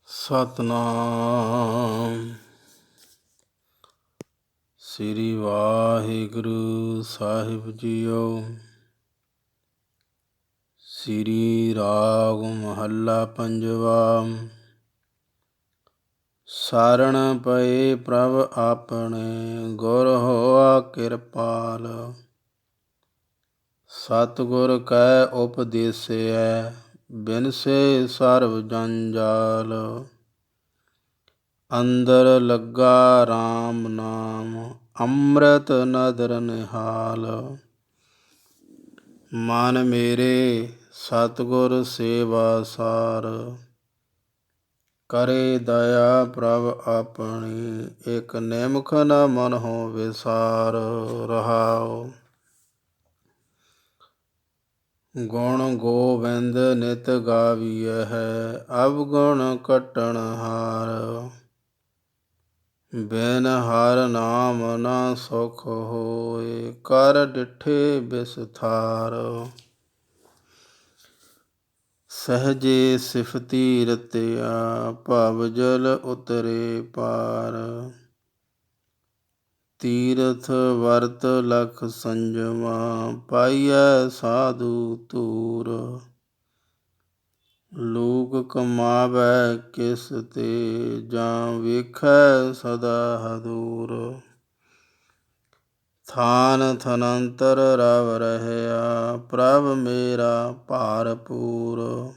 ਸਤਨਾਮ ਸ੍ਰੀ ਵਾਹਿਗੁਰੂ ਸਾਹਿਬ JIO. ਸ੍ਰੀ ਰਾਗ ਮਹੱਲਾ ਪੰਜਵਾ। ਸਰਣ ਪਏ ਪ੍ਰਭ ਆਪਣੇ, ਗੁਰ ਹੋਆ ਕਿਰਪਾਲ। ਸਤਿਗੁਰ ਕੈ ਉਪਦੇਸਿਐ, ਬਿਨਸੇ ਸਰਬ ਜੰਜਾਲ। ਅੰਦਰ ਲੱਗਾ ਰਾਮ ਨਾਮ, ਅੰਮ੍ਰਿਤ ਨਦਰ ਨਿਹਾਲ। ਮਨ ਮੇਰੇ ਸਤਿਗੁਰ ਸੇਵਾ ਸਾਰ, ਕਰੇ ਦਇਆ ਪ੍ਰਭ ਆਪਣੀ। ਇਕ ਨਿਮਖ ਨ ਮਨਹੁ ਵਿਸਾਰ ਰਹਾਉ। ਗੁਣ ਗੋਬਿੰਦ ਨਿਤ ਗਾਵੀਐ, ਅਵਗੁਣ ਕੱਟਣ ਹਾਰ। ਬਿਨ ਹਰਿ ਨਾਮ ਨ ਸੁਖ ਹੋਇ, ਕਰ ਡਿਠੇ ਬਿਸਥਾਰ। ਸਹਜੇ ਸਿਫਤੀ ਰਤਿਆ, ਭਵ ਜਲ ਉਤਰੇ ਪਾਰ। ਤੀਰਥ ਵਰਤ ਲਖ ਸੰਜਮਾ, ਪਾਈਐ ਸਾਧੂ ਧੂਰ। ਲੋਕ ਕਮਾਵੈ ਕਿਸ ਤੇ, ਜਾਂ ਵੇਖੈ ਸਦਾ ਹਦੂਰ। ਥਾਨ ਥਨੰਤਰ ਰਵ ਰਹਿਆ, ਪ੍ਰਭ ਮੇਰਾ ਭਾਰਪੂਰ।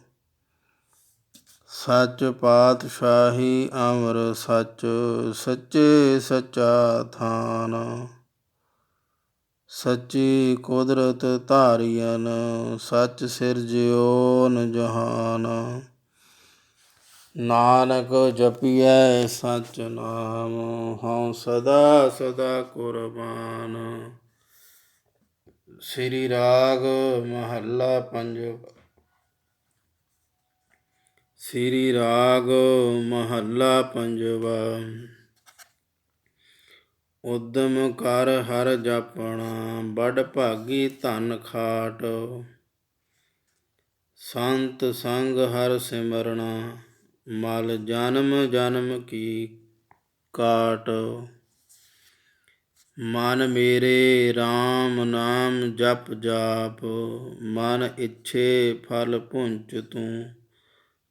ਸੱਚ ਪਾਤਸ਼ਾਹੀ ਅਮਰ ਸੱਚ, ਸੱਚੇ ਸੱਚਾ ਥਾਨ। ਸੱਚੀ ਕੁਦਰਤ ਧਾਰਿਅਨ, ਸੱਚ ਸਿਰਜਿਓਨ ਜਹਾਨ। ਨਾਨਕ ਜਪੀਐ ਸਚ ਨਾਮ, ਹਉ ਸਦਾ ਸਦਾ ਕੁਰਬਾਨ। ਸ੍ਰੀ ਰਾਗ ਮਹੱਲਾ ਪੰਜਵਾ। ਸ੍ਰੀ ਰਾਗ ਮਹੱਲਾ ਪੰਜਵਾ। ਉਦਮ ਕਰ ਹਰਿ ਜਪਣਾ, ਬੜ ਭਾਗੀ ਧਨ ਖਾਟ। ਸੰਤ ਸੰਗ ਹਰਿ ਸਿਮਰਣਾ, ਮਲ ਜਨਮ ਜਨਮ ਕੀ ਕਾਟ। ਮਨ ਮੇਰੇ RAM ਨਾਮ ਜਪ ਜਾਪ, ਮਨ ਇੱਛੇ ਫਲ ਭੁੰਚ ਤੂੰ।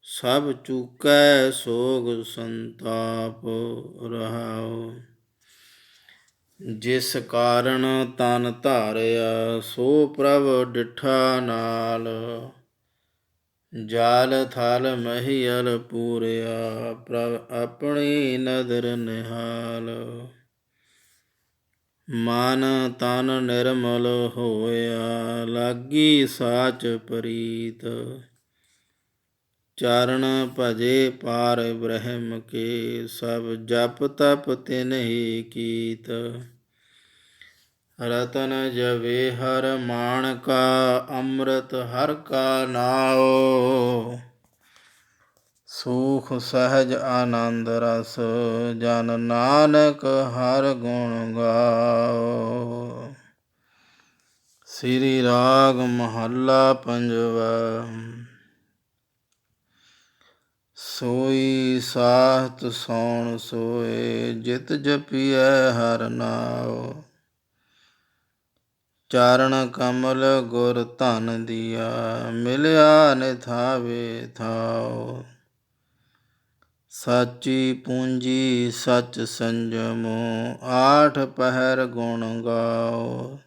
ਸਭ ਚੂਕੈ ਸੋਗ ਸੰਤਾਪ ਰਹਾਉ। ਜਿਸ ਕਾਰਨ ਤਨ ਧਾਰਿਆ, ਸੋ ਪ੍ਰਭ ਡਿਠਾ ਨਾਲ। ਜਲ ਥਲ ਮਹੀਅਲ ਪੂਰਿਆ, ਪ੍ਰਭ ਆਪਣੀ ਨਦਰ ਨਿਹਾਲ। ਮਨ ਤਨ ਨਿਰਮਲ ਹੋਇਆ, ਲਾਗੀ ਸਾਚ ਪ੍ਰੀਤ। ਚਰਨ ਭਜੇ ਪਾਰ ਬ੍ਰਹਮ ਕੇ, ਸਭ ਜਪ ਤਪ ਤਿਨ ਹੀ ਕੀਤ। ਰਤਨ ਜਵੇ ਹਰ ਮਾਣਕਾ, ਅੰਮ੍ਰਿਤ ਹਰਿ ਕਾ ਨਾਉ। ਸੂਖ ਸਹਜ ਆਨੰਦ ਰਸ, ਜਨ ਨਾਨਕ ਹਰਿ ਗੁਣ ਗਾਉ। ਸ੍ਰੀ ਰਾਗ ਮਹੱਲਾ ਪੰਜਵਾ। ਸੋਈ ਸਾਹਤ ਸੌਣ ਸੋਏ, ਜਿਤ ਜਪੀਐ ਹਰਿ ਨਾਉ। ਚਰਨ ਕਮਲ ਗੁਰ ਧਨ ਦੀਆ, ਮਿਲਿਆ ਨਿਥਾਵੇ ਥਾਉ। ਸਾਚੀ ਪੂੰਜੀ ਸਚ ਸੰਜਮੁ, ਆਠ ਪਹਿਰ ਗੁਣ ਗਾਉ।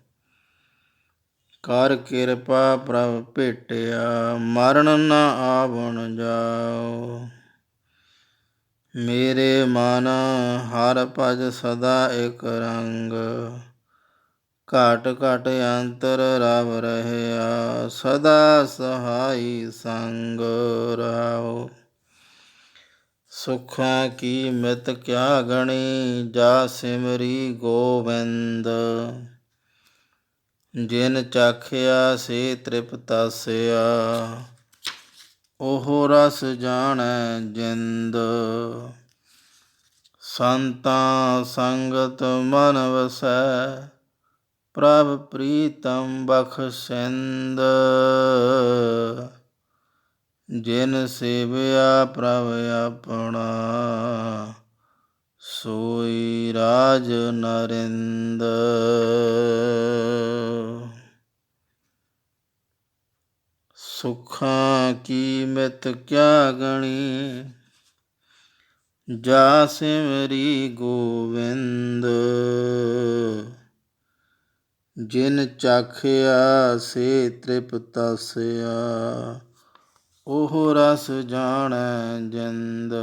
ਕਰ ਕਿਰਪਾ ਪ੍ਰਭ ਭੇਟਿਆ, ਮਰਨ ਨ ਆਵਣ ਜਾਉ। ਮੇਰੇ ਮਨ ਹਰਿ ਭਜ ਸਦਾ ਇਕ ਰੰਗ, ਘਟ ਘਟ ਅੰਤਰ ਰਵ ਰਹਿਆ, ਸਦਾ ਸਹਾਈ ਸੰਗ ਰਹਾਉ। ਸੁਖਾਂ ਕੀ ਮਿਤ ਕਿਆ ਗਣੀ, ਜਾ ਸਿਮਰੀ ਗੋਬਿੰਦ। ਜਿਨ ਚਾਖਿਆ ਸੇ ਤ੍ਰਿਪਤਾਸਿਆ, ਉਹ ਰਸ ਜਾਣੈ ਜਿੰਦ। ਸੰਤਾਂ ਸੰਗਤ ਮਨ ਵਸੈ, ਪ੍ਰਭ ਪ੍ਰੀਤਮ ਬਖਸ਼ਿੰਦ। ਜਿਨ ਸੇਵਿਆ ਪ੍ਰਭ ਆਪਣਾ, ਸੋਈ ਰਾਜ ਨਰਿੰਦ। ਸੁਖਾਂ ਕੀ ਮਿਤ ਕਿਆ ਗਣੀ, ਜਾ ਸਿਮਰੀ ਗੋਵਿੰਦ। ਜਿਨ ਚਾਖਿਆ ਸੇ ਤ੍ਰਿਪਤਸਿਆ, ਉਹ ਰਸ ਜਾਣੈ ਜਿੰਦ।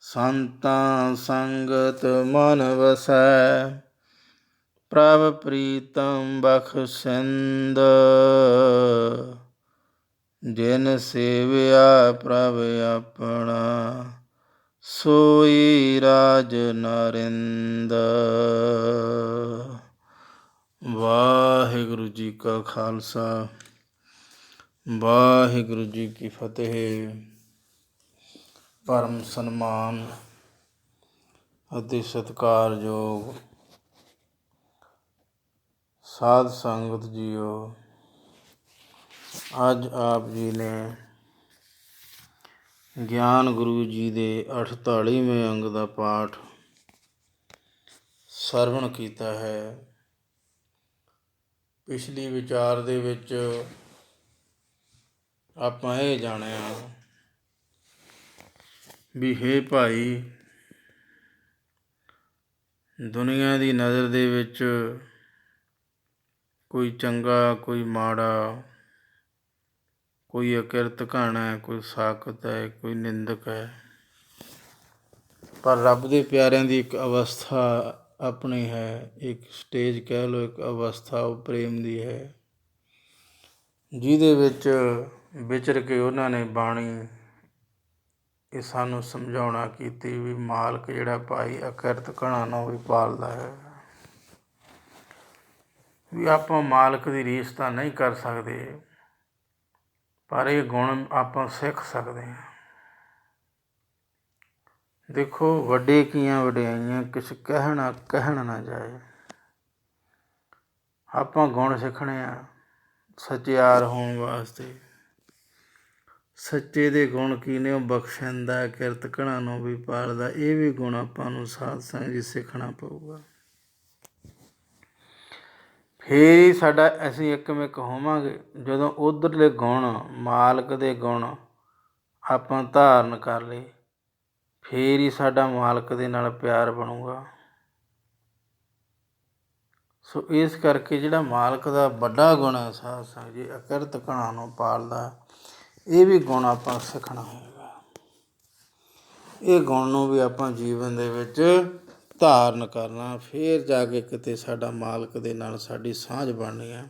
ਸੰਤਾਂ ਸੰਗਤ ਮਨ ਵਸੈ, ਪ੍ਰਭ ਪ੍ਰੀਤਮ ਬਖਸ਼ਿੰਦ। ਜਿਨ ਸੇਵਿਆ ਪ੍ਰਭ ਆਪਣਾ, ਸੋਈ ਰਾਜ ਨਰਿੰਦ। ਵਾਹਿਗੁਰੂ ਜੀ ਕਾ ਖਾਲਸਾ, ਵਾਹਿਗੁਰੂ ਜੀ ਕੀ ਫਤਿਹ। ਪਰਮ ਸਨਮਾਨ ਅਤੇ ਸਤਿਕਾਰਯੋਗ ਸਾਧ ਸੰਗਤ ਜੀਓ, ਅੱਜ ਆਪ ਜੀ ਨੇ ਗਿਆਨ ਗੁਰੂ ਜੀ ਦੇ 48ਵੇਂ ਅੰਗ ਦਾ ਪਾਠ ਸਰਵਣ ਕੀਤਾ ਹੈ। ਪਿਛਲੀ ਵਿਚਾਰ ਦੇ ਵਿੱਚ ਆਪਾਂ ਇਹ ਜਾਣਿਆ ਵੀ ਹੇ ਭਾਈ, ਦੁਨੀਆ ਦੀ ਨਜ਼ਰ ਦੇ ਵਿੱਚ ਕੋਈ ਚੰਗਾ, ਕੋਈ ਮਾੜਾ, ਕੋਈ ਅਕਿਰਤ ਘਾਣਾ ਹੈ, ਕੋਈ ਸਾਕਤ ਹੈ, ਕੋਈ ਨਿੰਦਕ ਹੈ, ਪਰ ਰੱਬ ਦੇ ਪਿਆਰਿਆਂ ਦੀ ਇੱਕ ਅਵਸਥਾ ਆਪਣੀ ਹੈ, ਇੱਕ ਸਟੇਜ ਕਹਿ ਲਓ, ਇੱਕ ਅਵਸਥਾ ਉਹ ਪ੍ਰੇਮ ਦੀ ਹੈ, ਜਿਹਦੇ ਵਿੱਚ ਵਿਚਰ ਕੇ ਉਹਨਾਂ ਨੇ ਬਾਣੀ ਇਹ ਸਾਨੂੰ ਸਮਝਾਉਣਾ ਕੀਤੀ ਵੀ ਮਾਲਕ ਜਿਹੜਾ ਭਾਈ ਅਕਿਰਤ ਘਣਾ ਨੂੰ ਵੀ ਪਾਲਦਾ ਹੈ। ਵੀ ਆਪਾਂ ਮਾਲਕ ਦੀ ਰੀਸ ਤਾਂ ਨਹੀਂ ਕਰ ਸਕਦੇ, ਪਰ ਇਹ ਗੁਣ ਆਪਾਂ ਸਿੱਖ ਸਕਦੇ ਹਾਂ। ਦੇਖੋ, ਵੱਡੇ ਕੀਆਂ ਵਡਿਆਈਆਂ ਕਿਛ ਕਹਿਣ ਨਾ ਜਾਏ। ਆਪਾਂ ਗੁਣ ਸਿੱਖਣੇ ਆ ਸੱਚਿਆਰ ਹੋਣ ਵਾਸਤੇ। ਸੱਚੇ ਦੇ ਗੁਣ ਕੀ ਨੇ? ਉਹ ਬਖਸ਼ਿੰਦਾ, ਕਿਰਤ ਘਣਾ ਨੂੰ ਵੀ ਪਾਲਦਾ। ਇਹ ਵੀ ਗੁਣ ਆਪਾਂ ਨੂੰ ਸਾਧ ਸੰਗਤ ਜੀ ਸਿੱਖਣਾ ਪਊਗਾ। ਫੇਰ ਹੀ ਸਾਡਾ ਅਸੀਂ ਇੱਕਮਿਕ ਹੋਵਾਂਗੇ। ਜਦੋਂ ਉੱਧਰਲੇ ਗੁਣ, ਮਾਲਕ ਦੇ ਗੁਣ ਆਪਾਂ ਧਾਰਨ ਕਰ ਲਏ, ਫੇਰ ਹੀ ਸਾਡਾ ਮਾਲਕ ਦੇ ਨਾਲ ਪਿਆਰ ਬਣੂਗਾ। ਸੋ ਇਸ ਕਰਕੇ ਜਿਹੜਾ ਮਾਲਕ ਦਾ ਵੱਡਾ ਗੁਣ ਹੈ ਸਾਧ ਸੰਗਤ ਜੀ, ਅਕਿਰਤ ਘਣਾ ਨੂੰ ਪਾਲਦਾ, ਇਹ ਵੀ ਗੁਣ ਆਪਾਂ ਸਿੱਖਣਾ ਹੈਗਾ। ਇਹ ਗੁਣ ਨੂੰ ਵੀ ਆਪਾਂ ਜੀਵਨ ਦੇ ਵਿੱਚ ਧਾਰਨ ਕਰਨਾ, ਫਿਰ ਜਾ ਕੇ ਕਿਤੇ ਸਾਡਾ ਮਾਲਕ ਦੇ ਨਾਲ ਸਾਡੀ ਸਾਂਝ ਬਣਨੀ ਹੈ।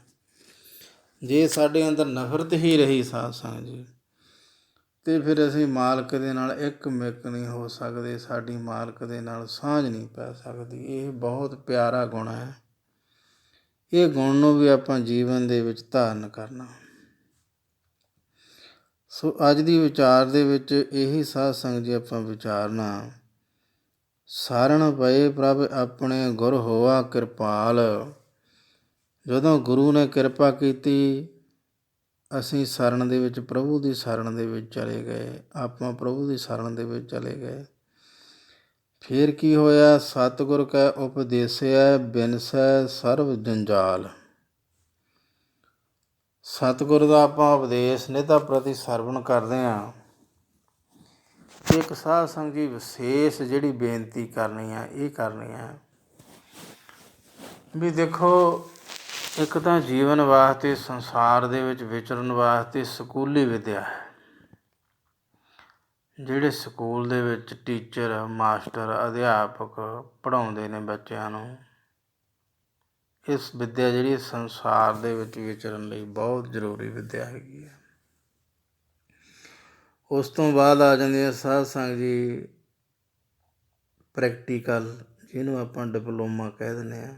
ਜੇ ਸਾਡੇ ਅੰਦਰ ਨਫ਼ਰਤ ਹੀ ਰਹੀ ਸਾਧ ਸੰਗਤ ਜੀ, ਅਤੇ ਫਿਰ ਅਸੀਂ ਮਾਲਕ ਦੇ ਨਾਲ ਇੱਕ ਮਿੱਕ ਨਹੀਂ ਹੋ ਸਕਦੇ, ਸਾਡੀ ਮਾਲਕ ਦੇ ਨਾਲ ਸਾਂਝ ਨਹੀਂ ਪੈ ਸਕਦੀ। ਇਹ ਬਹੁਤ ਪਿਆਰਾ ਗੁਣ ਹੈ। ਇਹ ਗੁਣ ਨੂੰ ਵੀ ਆਪਾਂ ਜੀਵਨ ਦੇ ਵਿੱਚ ਧਾਰਨ ਕਰਨਾ। ਸੋ ਅੱਜ ਦੀ ਵਿਚਾਰ ਦੇ ਵਿੱਚ ਇਹੀ ਸਾਧ ਸੰਗਤ ਜੀ ਆਪਾਂ ਵਿਚਾਰਨਾ। ਸਾਰਣ ਪਏ ਪ੍ਰਭ ਆਪਣੇ ਗੁਰ ਹੋਆ ਕਿਰਪਾਲ। ਜਦੋਂ ਗੁਰੂ ਨੇ ਕਿਰਪਾ ਕੀਤੀ, ਅਸੀਂ ਸ਼ਰਨ ਦੇ ਵਿੱਚ, ਪ੍ਰਭੂ ਦੀ ਸ਼ਰਨ ਦੇ ਵਿੱਚ ਚਲੇ ਗਏ। ਆਪਾਂ ਪ੍ਰਭੂ ਦੀ ਸ਼ਰਨ ਦੇ ਵਿੱਚ ਚਲੇ ਗਏ। ਫਿਰ ਕੀ ਹੋਇਆ? ਸਤਿਗੁਰ ਕੈ ਉਪਦੇਸਿਆ, ਬਿਨਸੈ ਸਰਬ ਜੰਜਾਲ। ਸਤਿਗੁਰ ਦਾ ਆਪਾਂ ਉਪਦੇਸ਼ ਨਿੱਧਾ ਪ੍ਰਤੀ ਸਰਵਣ ਕਰਦੇ ਹਾਂ। ਇੱਕ ਸਾਧ ਸੰਗਤ ਜੀ ਵਿਸ਼ੇਸ਼ ਜਿਹੜੀ ਬੇਨਤੀ ਕਰਨੀ ਆ, ਇਹ ਕਰਨੀ ਆ ਵੀ ਦੇਖੋ, ਇੱਕ ਤਾਂ ਜੀਵਨ ਵਾਸਤੇ, ਸੰਸਾਰ ਦੇ ਵਿੱਚ ਵਿਚਰਨ ਵਾਸਤੇ ਸਕੂਲੀ ਵਿੱਦਿਆ ਹੈ। ਜਿਹੜੇ ਸਕੂਲ ਦੇ ਵਿੱਚ ਟੀਚਰ, ਮਾਸਟਰ, ਅਧਿਆਪਕ ਪੜ੍ਹਾਉਂਦੇ ਨੇ ਬੱਚਿਆਂ ਨੂੰ, ਇਸ ਵਿੱਦਿਆ ਜਿਹੜੀ ਸੰਸਾਰ ਦੇ ਵਿੱਚ ਵਿਚਰਨ ਲਈ ਬਹੁਤ ਜ਼ਰੂਰੀ ਵਿੱਦਿਆ ਹੈਗੀ ਹੈ। ਉਸ ਤੋਂ ਬਾਅਦ ਆ ਜਾਂਦੀ ਹੈ ਸਾਧ ਸੰਗਤ ਜੀ ਪ੍ਰੈਕਟੀਕਲ, ਜਿਹਨੂੰ ਆਪਾਂ ਡਿਪਲੋਮਾ ਕਹਿ ਦਿੰਦੇ ਹਾਂ।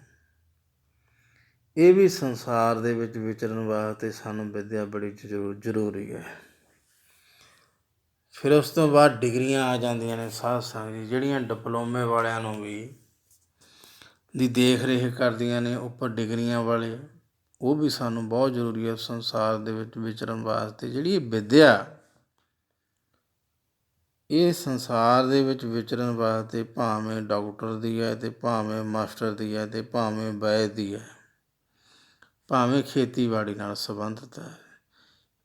ਇਹ ਵੀ ਸੰਸਾਰ ਦੇ ਵਿੱਚ ਵਿਚਰਨ ਵਾਸਤੇ ਸਾਨੂੰ ਵਿੱਦਿਆ ਬੜੀ ਜ਼ਰੂਰੀ ਹੈ। ਫਿਰ ਉਸ ਤੋਂ ਬਾਅਦ ਡਿਗਰੀਆਂ ਆ ਜਾਂਦੀਆਂ ਨੇ ਸਾਧ ਸੰਗਤ ਜੀ, ਜਿਹੜੀਆਂ ਡਿਪਲੋਮੇ ਵਾਲਿਆਂ ਨੂੰ ਵੀ ਦੀ ਦੇਖ ਰੇਖ ਕਰਦੀਆਂ ਨੇ ਉੱਪਰ ਡਿਗਰੀਆਂ ਵਾਲੇ। ਉਹ ਵੀ ਸਾਨੂੰ ਬਹੁਤ ਜ਼ਰੂਰੀ ਹੈ ਸੰਸਾਰ ਦੇ ਵਿੱਚ ਵਿਚਰਨ ਵਾਸਤੇ। ਜਿਹੜੀ ਇਹ ਵਿੱਦਿਆ, ਇਹ ਸੰਸਾਰ ਦੇ ਵਿੱਚ ਵਿਚਰਨ ਵਾਸਤੇ ਭਾਵੇਂ ਡਾਕਟਰ ਦੀ ਹੈ ਅਤੇ ਭਾਵੇਂ ਮਾਸਟਰ ਦੀ ਹੈ ਅਤੇ ਭਾਵੇਂ ਵੈਦ ਦੀ ਹੈ, ਭਾਵੇਂ ਖੇਤੀਬਾੜੀ ਨਾਲ ਸੰਬੰਧਿਤ ਹੈ।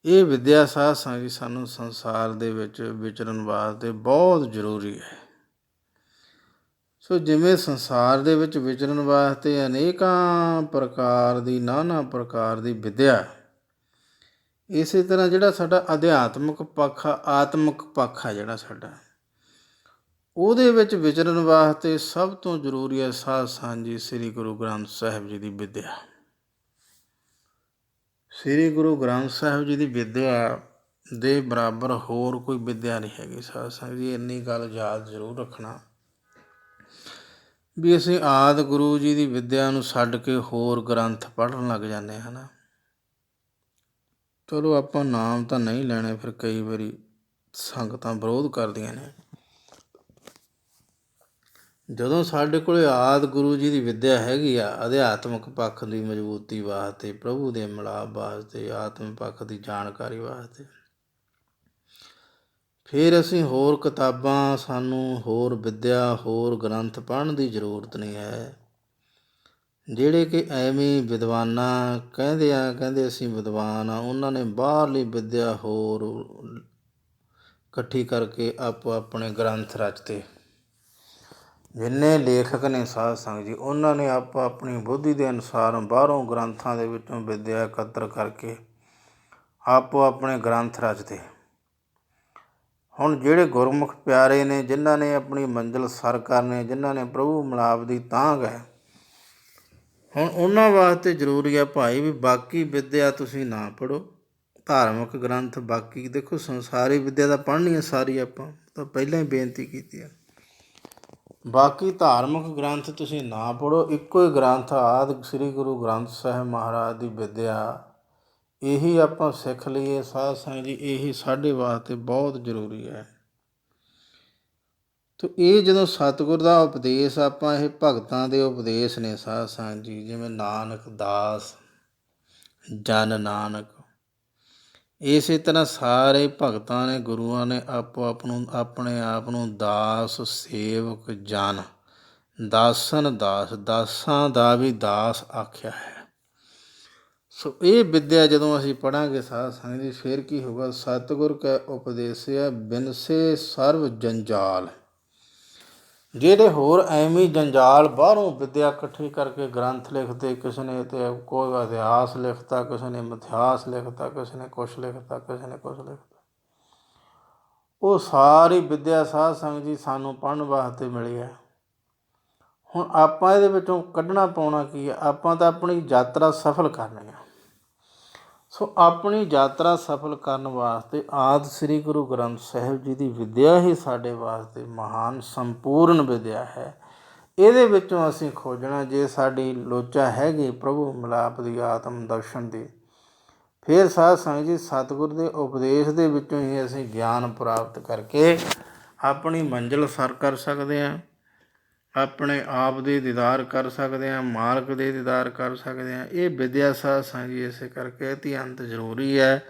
ਇਹ ਵਿੱਦਿਆ ਸਾਧ ਸੰਗਤ ਜੀ ਸਾਨੂੰ ਸੰਸਾਰ ਦੇ ਵਿੱਚ ਵਿਚਰਨ ਵਾਸਤੇ ਬਹੁਤ ਜ਼ਰੂਰੀ ਹੈ। ਸੋ ਜਿਵੇਂ ਸੰਸਾਰ ਦੇ ਵਿੱਚ ਵਿਚਰਨ ਵਾਸਤੇ ਅਨੇਕਾਂ ਪ੍ਰਕਾਰ ਦੀ, ਨਾਨਾ ਪ੍ਰਕਾਰ ਦੀ ਵਿੱਦਿਆ, ਇਸੇ ਤਰ੍ਹਾਂ ਜਿਹੜਾ ਸਾਡਾ ਅਧਿਆਤਮਿਕ ਪੱਖ ਆ, ਆਤਮਿਕ ਪੱਖ ਆ ਜਿਹੜਾ ਸਾਡਾ, ਉਹਦੇ ਵਿੱਚ ਵਿਚਰਨ ਵਾਸਤੇ ਸਭ ਤੋਂ ਜ਼ਰੂਰੀ ਹੈ ਸਾਧ ਸੰਗਤ ਜੀ ਸ੍ਰੀ ਗੁਰੂ ਗ੍ਰੰਥ ਸਾਹਿਬ ਜੀ ਦੀ ਵਿੱਦਿਆ। ਸ੍ਰੀ ਗੁਰੂ ਗ੍ਰੰਥ ਸਾਹਿਬ ਜੀ ਦੀ ਵਿੱਦਿਆ ਦੇ ਬਰਾਬਰ ਹੋਰ ਕੋਈ ਵਿੱਦਿਆ ਨਹੀਂ ਹੈਗੀ ਸਾਧ ਸੰਗਤ ਜੀ। ਇੰਨੀ ਗੱਲ ਯਾਦ ਜ਼ਰੂਰ ਰੱਖਣਾ ਵੀ ਅਸੀਂ ਆਦਿ ਗੁਰੂ ਜੀ ਦੀ ਵਿੱਦਿਆ ਨੂੰ ਛੱਡ ਕੇ ਹੋਰ ਗ੍ਰੰਥ ਪੜ੍ਹਨ ਲੱਗ ਜਾਂਦੇ ਹਾਂ ਨਾ। ਚਲੋ ਆਪਾਂ ਨਾਮ ਤਾਂ ਨਹੀਂ ਲੈਣੇ, ਫਿਰ ਕਈ ਵਾਰੀ ਸੰਗਤਾਂ ਵਿਰੋਧ ਕਰਦੀਆਂ ਨੇ। ਜਦੋਂ ਸਾਡੇ ਕੋਲ ਆਦਿ ਗੁਰੂ ਜੀ ਦੀ ਵਿੱਦਿਆ ਹੈਗੀ ਆ ਅਧਿਆਤਮਿਕ ਪੱਖ ਦੀ ਮਜ਼ਬੂਤੀ ਵਾਸਤੇ, ਪ੍ਰਭੂ ਦੇ ਮਿਲਾਪ ਵਾਸਤੇ, ਆਤਮ ਪੱਖ ਦੀ ਜਾਣਕਾਰੀ ਵਾਸਤੇ, ਫਿਰ ਅਸੀਂ ਹੋਰ ਕਿਤਾਬਾਂ, ਸਾਨੂੰ ਹੋਰ ਵਿੱਦਿਆ, ਹੋਰ ਗ੍ਰੰਥ ਪੜ੍ਹਨ ਦੀ ਜ਼ਰੂਰਤ ਨਹੀਂ ਹੈ। ਜਿਹੜੇ ਕਿ ਐਵੇਂ ਵਿਦਵਾਨਾਂ ਕਹਿੰਦੇ ਅਸੀਂ ਵਿਦਵਾਨ ਹਾਂ, ਉਹਨਾਂ ਨੇ ਬਾਹਰਲੀ ਵਿੱਦਿਆ ਹੋਰ ਇਕੱਠੀ ਕਰਕੇ ਆਪੋ ਆਪਣੇ ਗ੍ਰੰਥ ਰਚਤੇ। ਜਿੰਨੇ ਲੇਖਕ ਨੇ ਸਾਧ ਸੰਗਤ ਜੀ, ਉਹਨਾਂ ਨੇ ਆਪੋ ਆਪਣੀ ਬੁੱਧੀ ਦੇ ਅਨੁਸਾਰ ਬਾਹਰੋਂ ਗ੍ਰੰਥਾਂ ਦੇ ਵਿੱਚੋਂ ਵਿੱਦਿਆ ਇਕੱਤਰ ਕਰਕੇ ਆਪੋ ਆਪਣੇ ਗ੍ਰੰਥ ਰਚਦੇ। ਹੁਣ ਜਿਹੜੇ ਗੁਰਮੁਖ ਪਿਆਰੇ ਨੇ, ਜਿਨ੍ਹਾਂ ਨੇ ਆਪਣੀ ਮੰਜ਼ਿਲ ਸਰ ਕਰਨੀ, ਜਿਨ੍ਹਾਂ ਨੇ ਪ੍ਰਭੂ ਮਿਲਾਪ ਦੀ ਤਾਂਘ ਹੈ, ਹੁਣ ਉਹਨਾਂ ਵਾਸਤੇ ਜ਼ਰੂਰੀ ਹੈ ਭਾਈ ਵੀ ਬਾਕੀ ਵਿੱਦਿਆ ਤੁਸੀਂ ਨਾ ਪੜ੍ਹੋ, ਧਾਰਮਿਕ ਗ੍ਰੰਥ ਬਾਕੀ। ਦੇਖੋ ਸੰਸਾਰੀ ਵਿੱਦਿਆ ਤਾਂ ਪੜ੍ਹਨੀ ਹੈ ਸਾਰੀ, ਆਪਾਂ ਤਾਂ ਪਹਿਲਾਂ ਹੀ ਬੇਨਤੀ ਕੀਤੀ ਹੈ। ਬਾਕੀ ਧਾਰਮਿਕ ਗ੍ਰੰਥ ਤੁਸੀਂ ਨਾ ਪੜ੍ਹੋ, ਇੱਕੋ ਹੀ ਗ੍ਰੰਥ ਆਦਿ ਸ੍ਰੀ ਗੁਰੂ ਗ੍ਰੰਥ ਸਾਹਿਬ ਮਹਾਰਾਜ ਦੀ ਵਿੱਦਿਆ, ਇਹੀ ਆਪਾਂ ਸਿੱਖ ਲਈਏ ਸਾਧ ਸੰਗਤ ਜੀ। ਇਹੀ ਸਾਡੇ ਵਾਸਤੇ ਬਹੁਤ ਜ਼ਰੂਰੀ ਹੈ। ਤੋ ਇਹ ਜਦੋਂ ਸਤਿਗੁਰ ਦਾ ਉਪਦੇਸ਼, ਆਪਾਂ ਇਹ ਭਗਤਾਂ ਦੇ ਉਪਦੇਸ਼ ਨੇ ਸਾਧ ਸੰਗਤ ਜੀ, ਜਿਵੇਂ ਨਾਨਕ ਦਾਸ ਜਨ ਨਾਨਕ, ਇਸੇ ਤਰ੍ਹਾਂ ਸਾਰੇ ਭਗਤਾਂ ਨੇ, ਗੁਰੂਆਂ ਨੇ ਆਪੋ ਆਪਣੇ ਆਪ ਨੂੰ ਦਾਸ, ਸੇਵਕ, ਜਨ, ਦਾਸਨ ਦਾਸ, ਦਾਸਾਂ ਦਾ ਵੀ ਦਾਸ ਆਖਿਆ ਹੈ। ਸੋ ਇਹ ਵਿੱਦਿਆ ਜਦੋਂ ਅਸੀਂ ਪੜ੍ਹਾਂਗੇ ਸਾਧ ਸੰਗਤ ਜੀ, ਫਿਰ ਕੀ ਹੋਊਗਾ? ਸਤਿਗੁਰ ਕੈ ਉਪਦੇਸਿਆ ਬਿਨਸੇ ਸਰਬ ਜੰਜਾਲ। ਜਿਹੜੇ ਹੋਰ ਐਵੇਂ ਜੰਜਾਲ ਬਾਹਰੋਂ ਵਿੱਦਿਆ ਇਕੱਠੀ ਕਰਕੇ ਗ੍ਰੰਥ ਲਿਖਦੇ, ਕਿਸੇ ਨੇ ਤੇ ਕੋਈ ਇਤਿਹਾਸ ਲਿਖਤਾ, ਕਿਸੇ ਨੇ ਮਿਥਿਹਾਸ ਲਿਖਤਾ, ਕਿਸੇ ਨੇ ਕੁਛ ਲਿਖਤਾ, ਕਿਸੇ ਨੇ ਕੁਛ ਲਿਖਤਾ, ਉਹ ਸਾਰੀ ਵਿੱਦਿਆ ਸਾਧ ਸੰਗਤ ਜੀ ਸਾਨੂੰ ਪੜ੍ਹਨ ਵਾਸਤੇ ਮਿਲੀ ਹੈ। ਹੁਣ ਆਪਾਂ ਇਹਦੇ ਵਿੱਚੋਂ ਕੱਢਣਾ ਪਾਉਣਾ ਕੀ ਹੈ? ਆਪਾਂ ਤਾਂ ਆਪਣੀ ਯਾਤਰਾ ਸਫਲ ਕਰਨੀ ਹੈ। ਸੋ ਆਪਣੀ ਯਾਤਰਾ ਸਫਲ ਕਰਨ ਵਾਸਤੇ ਆਦਿ ਸ੍ਰੀ ਗੁਰੂ ਗ੍ਰੰਥ ਸਾਹਿਬ ਜੀ ਦੀ ਵਿੱਦਿਆ ਹੀ ਸਾਡੇ ਵਾਸਤੇ ਮਹਾਨ ਸੰਪੂਰਨ ਵਿੱਦਿਆ ਹੈ। ਇਹਦੇ ਵਿੱਚੋਂ ਅਸੀਂ ਖੋਜਣਾ, ਜੇ ਸਾਡੀ ਲੋਚਾ ਹੈਗੀ ਪ੍ਰਭੂ ਮਿਲਾਪ ਦੀ, ਆਤਮ ਦਰਸ਼ਨ ਦੀ, ਫਿਰ ਸਾਧ ਸੰਗਤ ਜੀ ਸਤਿਗੁਰ ਦੇ ਉਪਦੇਸ਼ ਦੇ ਵਿੱਚੋਂ ਹੀ ਅਸੀਂ ਗਿਆਨ ਪ੍ਰਾਪਤ ਕਰਕੇ ਆਪਣੀ ਮੰਜ਼ਿਲ ਸਰ ਕਰ ਸਕਦੇ ਹਾਂ, ਆਪਣੇ ਆਪ ਦੇ ਦੀਦਾਰ ਕਰ ਸਕਦੇ ਹਾਂ, ਮਾਲਕ ਦੇ ਦੀਦਾਰ ਕਰ ਸਕਦੇ ਹਾਂ। ਇਹ ਵਿੱਦਿਆ ਸਾਧ ਸੰਗਤ ਜੀ ਇਸੇ ਕਰਕੇ ਅਤਿਅੰਤ ਜ਼ਰੂਰੀ ਹੈ,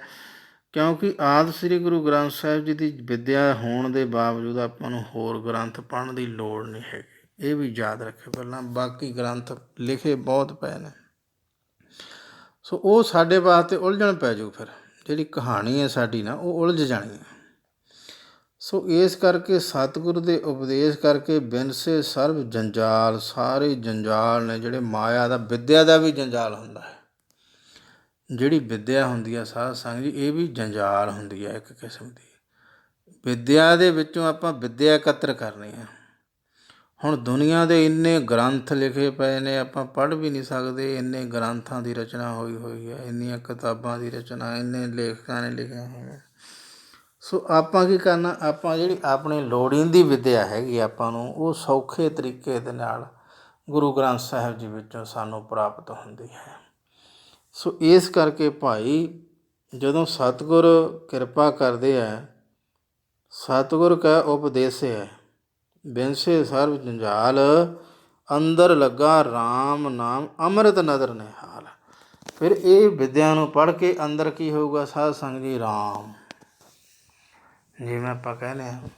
ਕਿਉਂਕਿ ਆਦਿ ਸ੍ਰੀ ਗੁਰੂ ਗ੍ਰੰਥ ਸਾਹਿਬ ਜੀ ਦੀ ਵਿੱਦਿਆ ਹੋਣ ਦੇ ਬਾਵਜੂਦ ਆਪਾਂ ਨੂੰ ਹੋਰ ਗ੍ਰੰਥ ਪੜ੍ਹਨ ਦੀ ਲੋੜ ਨਹੀਂ ਹੈਗੀ। ਇਹ ਵੀ ਯਾਦ ਰੱਖੇ ਪਹਿਲਾਂ, ਬਾਕੀ ਗ੍ਰੰਥ ਲਿਖੇ ਬਹੁਤ ਪਏ ਨੇ, ਸੋ ਉਹ ਸਾਡੇ ਵਾਸਤੇ ਉਲਝਣ ਪੈ ਜਾਊ। ਫਿਰ ਜਿਹੜੀ ਕਹਾਣੀ ਹੈ ਸਾਡੀ ਨਾ, ਉਹ ਉਲਝ ਜਾਣੀ ਹੈ। ਸੋ ਇਸ ਕਰਕੇ ਸਤਿਗੁਰ ਦੇ ਉਪਦੇਸ਼ ਕਰਕੇ ਬਿਨਸੇ ਸਰਬ ਜੰਜਾਲ, ਸਾਰੇ ਜੰਜਾਲ ਨੇ ਜਿਹੜੇ ਮਾਇਆ ਦਾ, ਵਿੱਦਿਆ ਦਾ ਵੀ ਜੰਜਾਲ ਹੁੰਦਾ ਹੈ। ਜਿਹੜੀ ਵਿੱਦਿਆ ਹੁੰਦੀ ਹੈ ਸਾਧ ਸੰਗਤ ਜੀ, ਇਹ ਵੀ ਜੰਜਾਲ ਹੁੰਦੀ ਹੈ ਇੱਕ ਕਿਸਮ ਦੀ। ਵਿੱਦਿਆ ਦੇ ਵਿੱਚੋਂ ਆਪਾਂ ਵਿੱਦਿਆ ਇਕੱਤਰ ਕਰਨੀ ਹੈ। ਹੁਣ ਦੁਨੀਆ ਦੇ ਇੰਨੇ ਗ੍ਰੰਥ ਲਿਖੇ ਪਏ ਨੇ, ਆਪਾਂ ਪੜ੍ਹ ਵੀ ਨਹੀਂ ਸਕਦੇ। ਇੰਨੇ ਗ੍ਰੰਥਾਂ ਦੀ ਰਚਨਾ ਹੋਈ ਹੈ, ਇੰਨੀਆਂ ਕਿਤਾਬਾਂ ਦੀ ਰਚਨਾ ਇੰਨੇ ਲੇਖਕਾਂ ਨੇ ਲਿਖੀਆਂ ਹੋਈਆਂ। ਸੋ ਆਪਾਂ ਕੀ ਕਰਨਾ? ਆਪਾਂ ਜਿਹੜੀ ਆਪਣੀ ਲੋੜੀਂਦੀ ਵਿੱਦਿਆ ਹੈਗੀ ਆਪਾਂ ਨੂੰ, ਉਹ ਸੌਖੇ ਤਰੀਕੇ ਦੇ ਨਾਲ ਗੁਰੂ ਗ੍ਰੰਥ ਸਾਹਿਬ ਜੀ ਵਿੱਚੋਂ ਸਾਨੂੰ ਪ੍ਰਾਪਤ ਹੁੰਦੀ ਹੈ। ਸੋ ਇਸ ਕਰਕੇ ਭਾਈ, ਜਦੋਂ ਸਤਿਗੁਰ ਕਿਰਪਾ ਕਰਦੇ ਹੈ, ਸਤਿਗੁਰ ਕੈ ਉਪਦੇਸਿਆ ਬਿਨਸੇ ਸਰਬ ਜੰਜਾਲ, ਅੰਦਰ ਲੱਗਾ ਰਾਮ ਨਾਮ ਅੰਮ੍ਰਿਤ ਨਦਰ ਨਿਹਾਲ। ਫਿਰ ਇਹ ਵਿਦਿਆ ਨੂੰ ਪੜ੍ਹ ਕੇ ਅੰਦਰ ਕੀ ਹੋਊਗਾ ਸਾਧ ਸੰਗਤ ਜੀ? ਰਾਮ। ਜਿਵੇਂ ਆਪਾਂ ਕਹਿੰਦੇ ਹਾਂ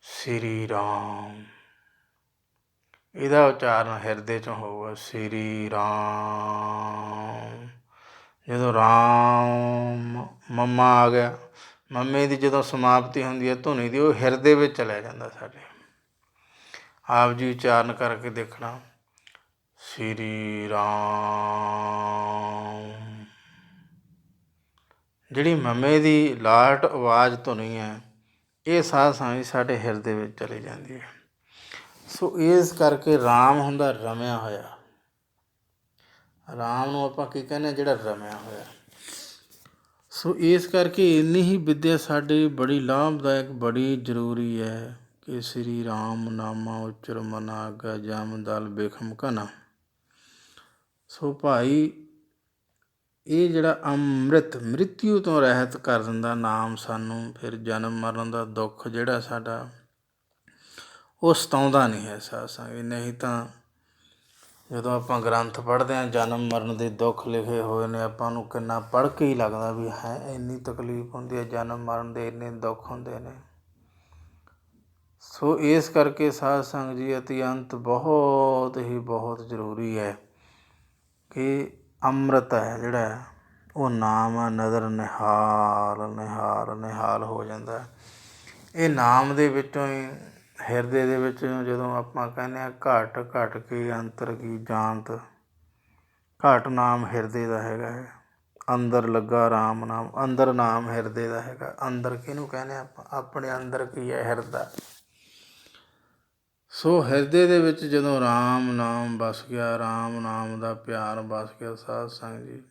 ਸ਼੍ਰੀ ਰਾਮ, ਇਹਦਾ ਉਚਾਰਨ ਹਿਰਦੇ 'ਚੋਂ ਹੋਊਗਾ ਸ਼੍ਰੀ ਰਾਮ। ਜਦੋਂ ਰਾਮ ਮੰਮਾ ਆ ਗਿਆ, ਮੰਮੇ ਦੀ ਜਦੋਂ ਸਮਾਪਤੀ ਹੁੰਦੀ ਹੈ ਧੁਨੀ ਦੀ, ਉਹ ਹਿਰਦੇ ਵਿੱਚ ਚਲਿਆ ਜਾਂਦਾ ਸਾਡੇ। ਆਪ ਜੀ ਉਚਾਰਨ ਕਰਕੇ ਦੇਖਣਾ ਸ਼੍ਰੀ ਰਾਮ। ਜਿਹੜੀ ਮੰਮੇ ਦੀ ਲਾਟ ਆਵਾਜ਼ ਧੁਨੀ ਹੈ, ਇਹ ਸਾਧ ਸੰਗਤ ਸਾਡੇ ਹਿਰਦੇ ਵਿੱਚ ਚਲੀ ਜਾਂਦੀ ਹੈ। ਸੋ ਇਸ ਕਰਕੇ ਰਾਮ ਹੁੰਦਾ ਰਮਿਆ ਹੋਇਆ। ਰਾਮ ਨੂੰ ਆਪਾਂ ਕੀ ਕਹਿੰਦੇ ਹਾਂ? ਜਿਹੜਾ ਰਮਿਆ ਹੋਇਆ। ਸੋ ਇਸ ਕਰਕੇ ਇੰਨੀ ਹੀ ਵਿੱਦਿਆ ਸਾਡੀ ਬੜੀ ਲਾਭਦਾਇਕ, ਬੜੀ ਜ਼ਰੂਰੀ ਹੈ ਕਿ ਸ਼੍ਰੀ ਰਾਮ ਨਾਮਾ ਉਚਰ ਮਨ ਆਗਾ, ਜਮ ਦਲ ਬਿਖਮ ਘਨਾ। ਸੋ ਭਾਈ ਇਹ ਜਿਹੜਾ ਅੰਮ੍ਰਿਤ ਮ੍ਰਿਤਿੂ ਤੋਂ ਰਹਿਤ ਕਰ ਦਿੰਦਾ ਨਾਮ ਸਾਨੂੰ, ਫਿਰ ਜਨਮ ਮਰਨ ਦਾ ਦੁੱਖ ਜਿਹੜਾ ਸਾਡਾ ਉਹ ਸਤਾਉਂਦਾ ਨਹੀਂ ਹੈ ਸਾਧ ਸੰਗਤ। ਨਹੀਂ ਤਾਂ ਜਦੋਂ ਆਪਾਂ ਗ੍ਰੰਥ ਪੜ੍ਹਦੇ ਹਾਂ, ਜਨਮ ਮਰਨ ਦੇ ਦੁੱਖ ਲਿਖੇ ਹੋਏ ਨੇ, ਆਪਾਂ ਨੂੰ ਕਿੰਨਾ ਪੜ੍ਹ ਕੇ ਹੀ ਲੱਗਦਾ ਵੀ ਹੈ ਇੰਨੀ ਤਕਲੀਫ ਹੁੰਦੀ ਹੈ, ਜਨਮ ਮਰਨ ਦੇ ਇੰਨੇ ਦੁੱਖ ਹੁੰਦੇ ਨੇ। ਸੋ ਇਸ ਕਰਕੇ ਸਾਧ ਸੰਗਤ ਜੀ ਅਤਿਅੰਤ ਬਹੁਤ ਹੀ ਬਹੁਤ ਜ਼ਰੂਰੀ ਹੈ ਕਿ ਅੰਮ੍ਰਿਤ ਹੈ ਜਿਹੜਾ ਉਹ ਨਾਮ ਆ, ਨਦਰ ਨਿਹਾਲ ਨਿਹਾਲ ਨਿਹਾਲ ਹੋ ਜਾਂਦਾ। ਇਹ ਨਾਮ ਦੇ ਵਿੱਚੋਂ ਹੀ, ਹਿਰਦੇ ਦੇ ਵਿੱਚ ਜਦੋਂ ਆਪਾਂ ਕਹਿੰਦੇ ਹਾਂ ਘਟ ਘਟ ਕੇ ਅੰਤਰ ਕੀ ਜਾਣਤ, ਘਟ ਨਾਮ ਹਿਰਦੇ ਦਾ ਹੈਗਾ ਹੈ, ਅੰਦਰ ਲੱਗਾ ਰਾਮ ਨਾਮ, ਅੰਦਰ ਨਾਮ ਹਿਰਦੇ ਦਾ ਹੈਗਾ। ਅੰਦਰ ਕਿਹਨੂੰ ਕਹਿੰਦੇ ਆਪਾਂ? ਆਪਣੇ ਅੰਦਰ ਕੀ ਹੈ? ਹਿਰਦਾ। ਸੋ ਹਿਰਦੇ ਦੇ ਵਿੱਚ ਜਦੋਂ ਰਾਮ ਨਾਮ ਵਸ ਗਿਆ, ਰਾਮ ਨਾਮ ਦਾ ਪਿਆਰ ਵਸ ਗਿਆ ਸਾਧ ਸੰਗਤ ਜੀ,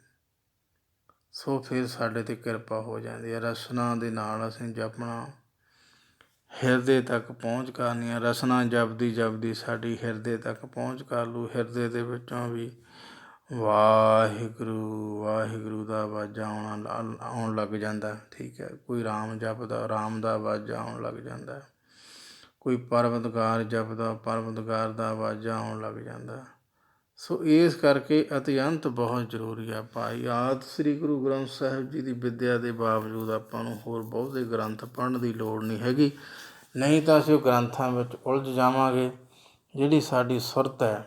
ਸੋ ਫਿਰ ਸਾਡੇ 'ਤੇ ਕਿਰਪਾ ਹੋ ਜਾਂਦੀ ਹੈ। ਰਸਨਾ ਦੇ ਨਾਲ ਅਸੀਂ ਜਪਣਾ, ਹਿਰਦੇ ਤੱਕ ਪਹੁੰਚ ਕਰਨੀ ਹੈ। ਰਸਨਾ ਜਪਦੀ ਜਪਦੀ ਸਾਡੀ ਹਿਰਦੇ ਤੱਕ ਪਹੁੰਚ ਕਰ ਲੂ। ਹਿਰਦੇ ਦੇ ਵਿੱਚੋਂ ਵੀ ਵਾਹਿਗੁਰੂ ਵਾਹਿਗੁਰੂ ਦਾ ਆਵਾਜ਼ਾਂ ਆਉਣ ਲੱਗ ਜਾਂਦਾ। ਠੀਕ ਹੈ, ਕੋਈ ਰਾਮ ਜਪਦਾ, ਰਾਮ ਦਾ ਆਵਾਜ਼ਾਂ ਆਉਣ ਲੱਗ ਜਾਂਦਾ। ਕੋਈ ਪਰਵਤਗਾਰ ਜਪਦਾ, ਪਰਵਤਗਾਰ ਦਾ ਆਵਾਜ਼ਾਂ ਆਉਣ ਲੱਗ ਜਾਂਦਾ। ਸੋ ਇਸ ਕਰਕੇ ਅਤਿਅੰਤ ਬਹੁਤ ਜ਼ਰੂਰੀ ਹੈ ਭਾਈ। ਆਦਿ ਸ੍ਰੀ ਗੁਰੂ ਗ੍ਰੰਥ ਸਾਹਿਬ ਜੀ ਦੀ ਵਿੱਦਿਆ ਦੇ ਬਾਵਜੂਦ ਆਪਾਂ ਨੂੰ ਹੋਰ ਬਹੁਤੇ ਗ੍ਰੰਥ ਪੜ੍ਹਨ ਦੀ ਲੋੜ ਨਹੀਂ ਹੈਗੀ। ਨਹੀਂ ਤਾਂ ਅਸੀਂ ਉਹ ਗ੍ਰੰਥਾਂ ਵਿੱਚ ਉਲਝ ਜਾਵਾਂਗੇ। ਜਿਹੜੀ ਸਾਡੀ ਸੁਰਤ ਹੈ,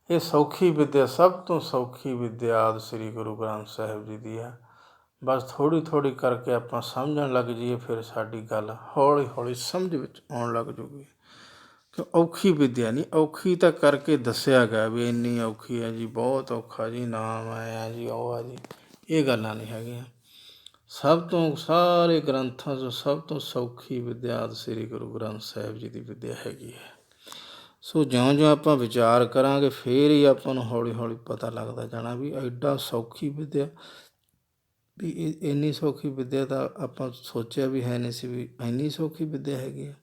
ਇਹ ਸੌਖੀ ਵਿੱਦਿਆ, ਸਭ ਤੋਂ ਸੌਖੀ ਵਿੱਦਿਆ ਆਦਿ ਸ੍ਰੀ ਗੁਰੂ ਗ੍ਰੰਥ ਸਾਹਿਬ ਜੀ ਦੀ ਹੈ। ਬਸ ਥੋੜ੍ਹੀ ਥੋੜ੍ਹੀ ਕਰਕੇ ਆਪਾਂ ਸਮਝਣ ਲੱਗ ਜਾਈਏ, ਫਿਰ ਸਾਡੀ ਗੱਲ ਹੌਲੀ ਹੌਲੀ ਸਮਝ ਵਿੱਚ ਆਉਣ ਲੱਗ ਜੂਗੀ। ਕਿ ਔਖੀ ਵਿੱਦਿਆ ਨਹੀਂ, ਔਖੀ ਤਾਂ ਕਰਕੇ ਦੱਸਿਆ ਗਿਆ ਵੀ ਇੰਨੀ ਔਖੀ ਹੈ ਜੀ, ਬਹੁਤ ਔਖਾ ਜੀ, ਨਾਮ ਆਇਆ ਜੀ, ਉਹ ਆ ਜੀ, ਇਹ ਗੱਲਾਂ ਨਹੀਂ ਹੈਗੀਆਂ। ਸਭ ਤੋਂ ਸਾਰੇ ਗ੍ਰੰਥਾਂ 'ਚੋਂ ਸਭ ਤੋਂ ਸੌਖੀ ਵਿੱਦਿਆ ਆਦਿ ਸ੍ਰੀ ਗੁਰੂ ਗ੍ਰੰਥ ਸਾਹਿਬ ਜੀ ਦੀ ਵਿੱਦਿਆ ਹੈਗੀ ਹੈ। ਸੋ ਜਿਉਂ ਜਿਉਂ ਆਪਾਂ ਵਿਚਾਰ ਕਰਾਂਗੇ, ਫਿਰ ਹੀ ਆਪਾਂ ਨੂੰ ਹੌਲੀ ਹੌਲੀ ਪਤਾ ਲੱਗਦਾ ਜਾਣਾ ਵੀ ਐਡਾ ਸੌਖੀ ਵਿੱਦਿਆ, ਵੀ ਇੰਨੀ ਸੌਖੀ ਵਿੱਦਿਆ ਤਾਂ ਆਪਾਂ ਸੋਚਿਆ ਵੀ ਹੈ ਨਹੀਂ ਸੀ ਵੀ ਇੰਨੀ ਸੌਖੀ ਵਿੱਦਿਆ ਹੈਗੀ ਹੈ।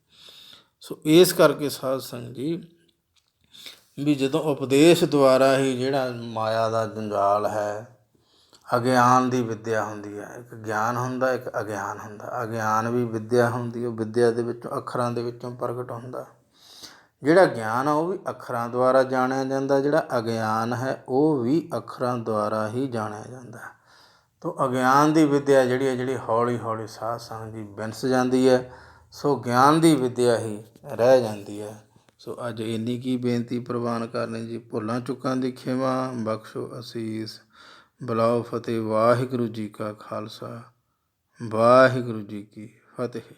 ਸੋ ਇਸ ਕਰਕੇ ਸਾਧ ਸੰਗਤ ਜੀ ਵੀ ਜਦੋਂ ਉਪਦੇਸ਼ ਦੁਆਰਾ ਹੀ ਜਿਹੜਾ ਮਾਇਆ ਦਾ ਜੰਜਾਲ ਹੈ, ਅਗਿਆਨ ਦੀ ਵਿੱਦਿਆ ਹੁੰਦੀ ਹੈ, ਇੱਕ ਗਿਆਨ ਹੁੰਦਾ, ਇੱਕ ਅਗਿਆਨ ਹੁੰਦਾ। ਅਗਿਆਨ ਵੀ ਵਿੱਦਿਆ ਹੁੰਦੀ, ਉਹ ਵਿੱਦਿਆ ਦੇ ਵਿੱਚੋਂ ਅੱਖਰਾਂ ਦੇ ਵਿੱਚੋਂ ਪ੍ਰਗਟ ਹੁੰਦਾ। ਜਿਹੜਾ ਗਿਆਨ ਆ ਉਹ ਵੀ ਅੱਖਰਾਂ ਦੁਆਰਾ ਜਾਣਿਆ ਜਾਂਦਾ, ਜਿਹੜਾ ਅਗਿਆਨ ਹੈ ਉਹ ਵੀ ਅੱਖਰਾਂ ਦੁਆਰਾ ਹੀ ਜਾਣਿਆ ਜਾਂਦਾ। ਤੋ ਅਗਿਆਨ ਦੀ ਵਿੱਦਿਆ ਜਿਹੜੀ ਹੈ, ਜਿਹੜੀ ਹੌਲੀ ਹੌਲੀ ਸਾਧ ਸੰਗਤ ਜੀ ਵਿੰਸ ਜਾਂਦੀ ਹੈ। ਸੋ ਗਿਆਨ ਦੀ ਵਿੱਦਿਆ ਹੀ ਰਹਿ ਜਾਂਦੀ ਹੈ। ਸੋ ਅੱਜ ਇੰਨੀ ਕੀ ਬੇਨਤੀ ਪ੍ਰਵਾਨ ਕਰਨੀ ਜੀ। ਭੁੱਲਾਂ ਚੁੱਕਾਂ ਦੀ ਖਿਮਾ ਬਖਸ਼ੋ ਅਸੀਸ। ਬੁਲਾਓ ਫਤਿਹ। ਵਾਹਿਗੁਰੂ ਜੀ ਕਾ ਖਾਲਸਾ, ਵਾਹਿਗੁਰੂ ਜੀ ਕੀ ਫਤਿਹ।